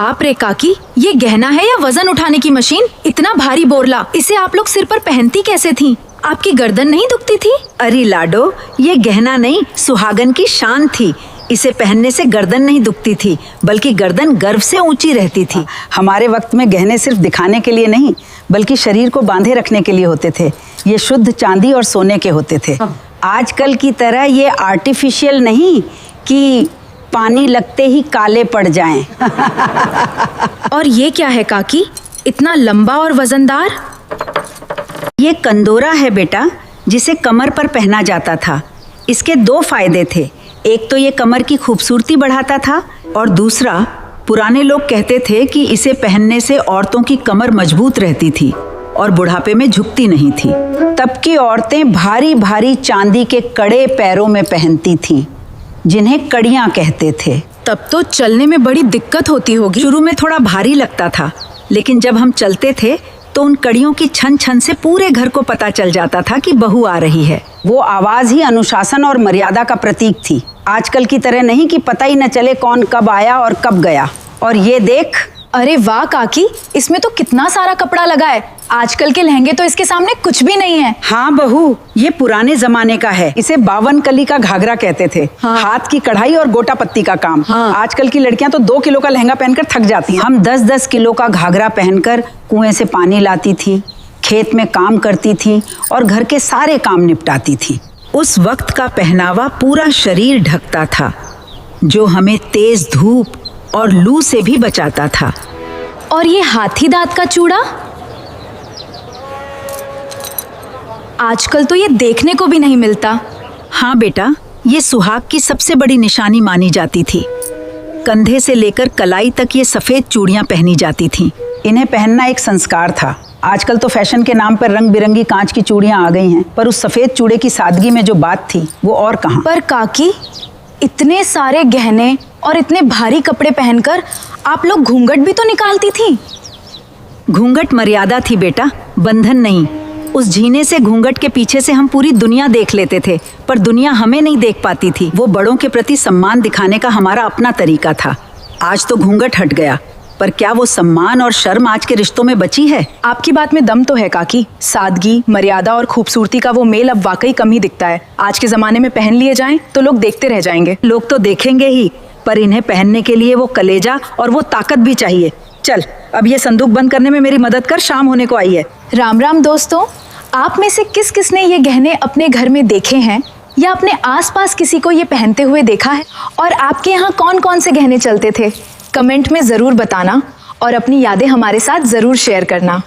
बाप रे काकी, ये गहना है या वजन उठाने की मशीन? इतना भारी बोरला, इसे आप लोग सिर पर पहनती कैसे थी? आपकी गर्दन नहीं दुखती थी? अरे लाडो, ये गहना नहीं, सुहागन की शान थी। इसे पहनने से गर्दन नहीं दुखती थी, बल्कि गर्दन गर्व से ऊंची रहती थी। हमारे वक्त में गहने सिर्फ दिखाने के लिए नहीं, बल्कि शरीर को बांधे रखने के लिए होते थे। ये शुद्ध चांदी और सोने के होते थे। आजकल की तरह ये आर्टिफिशियल नहीं कि पानी लगते ही काले पड़ जाएं। और ये क्या है काकी, इतना लंबा और वजनदार? ये कंदोरा है बेटा, जिसे कमर पर पहना जाता था। इसके दो फायदे थे। एक तो ये कमर की खूबसूरती बढ़ाता था, और दूसरा, पुराने लोग कहते थे कि इसे पहनने से औरतों की कमर मजबूत रहती थी और बुढ़ापे में झुकती नहीं थी। तब की औरतें भारी भारी चांदी के कड़े पैरों में पहनती थीं, जिन्हें कड़ियां कहते थे। तब तो चलने में बड़ी दिक्कत होती होगी। शुरू में थोड़ा भारी लगता था, लेकिन जब हम चलते थे तो उन कड़ियों की छन छन से पूरे घर को पता चल जाता था कि बहू आ रही है। वो आवाज ही अनुशासन और मर्यादा का प्रतीक थी। आजकल की तरह नहीं कि पता ही न चले कौन कब आया और कब गया। और ये देख। अरे वाह काकी, इसमें तो कितना सारा कपड़ा लगा है। आजकल के लहंगे तो इसके सामने कुछ भी नहीं है। हाँ बहू, ये पुराने जमाने का है। इसे 52 कली का घाघरा कहते थे। हाँ। हाथ की कढ़ाई और गोटा पत्ती का काम। हाँ। आजकल की लड़कियां तो 2 किलो का लहंगा पहनकर थक जाती हैं। हम 10-10 किलो का घाघरा पहनकर कुएं से पानी लाती थी, खेत में काम करती थी और घर के सारे काम निपटाती थी। उस वक्त का पहनावा पूरा शरीर ढकता था, जो हमें तेज धूप और लू से भी बचाता था। और ये हाथी दांत का चूड़ा? आजकल तो ये देखने को भी नहीं मिलता। हाँ बेटा, ये सुहाग की सबसे बड़ी निशानी मानी जाती थी। कंधे से लेकर कलाई तक ये सफेद चूड़ियां पहनी जाती थीं। इन्हें पहनना एक संस्कार था। आजकल तो फैशन के नाम पर रंग बिरंगी कांच की चूड़ियां आ गई हैं, पर उस सफेद चूड़े की सादगी में जो बात थी वो और कहाँ। पर काकी, इतने सारे गहने और इतने भारी कपड़े पहनकर आप लोग घूंघट भी तो निकालती थी। घूंघट मर्यादा थी बेटा, बंधन नहीं। उस जीने से घूंघट के पीछे से हम पूरी दुनिया देख लेते थे, पर दुनिया हमें नहीं देख पाती थी। वो बड़ों के प्रति सम्मान दिखाने का हमारा अपना तरीका था। आज तो घूंघट हट गया, पर क्या वो सम्मान और शर्म आज के रिश्तों में बची है? आपकी बात में दम तो है काकी। सादगी, मर्यादा और खूबसूरती का वो मेल अब वाकई कम ही दिखता है। आज के जमाने में पहन लिए जाएं तो लोग देखते रह जाएंगे। लोग तो देखेंगे ही, पर इन्हें पहनने के लिए वो कलेजा और वो ताकत भी चाहिए। चल, अब ये संदूक बंद करने में मेरी मदद कर, शाम होने को आई है। राम राम दोस्तों, आप में से किस किस ने ये गहने अपने घर में देखे हैं या अपने आसपास किसी को ये पहनते हुए देखा है? और आपके यहाँ कौन कौन से गहने चलते थे? कमेंट में ज़रूर बताना और अपनी यादें हमारे साथ ज़रूर शेयर करना।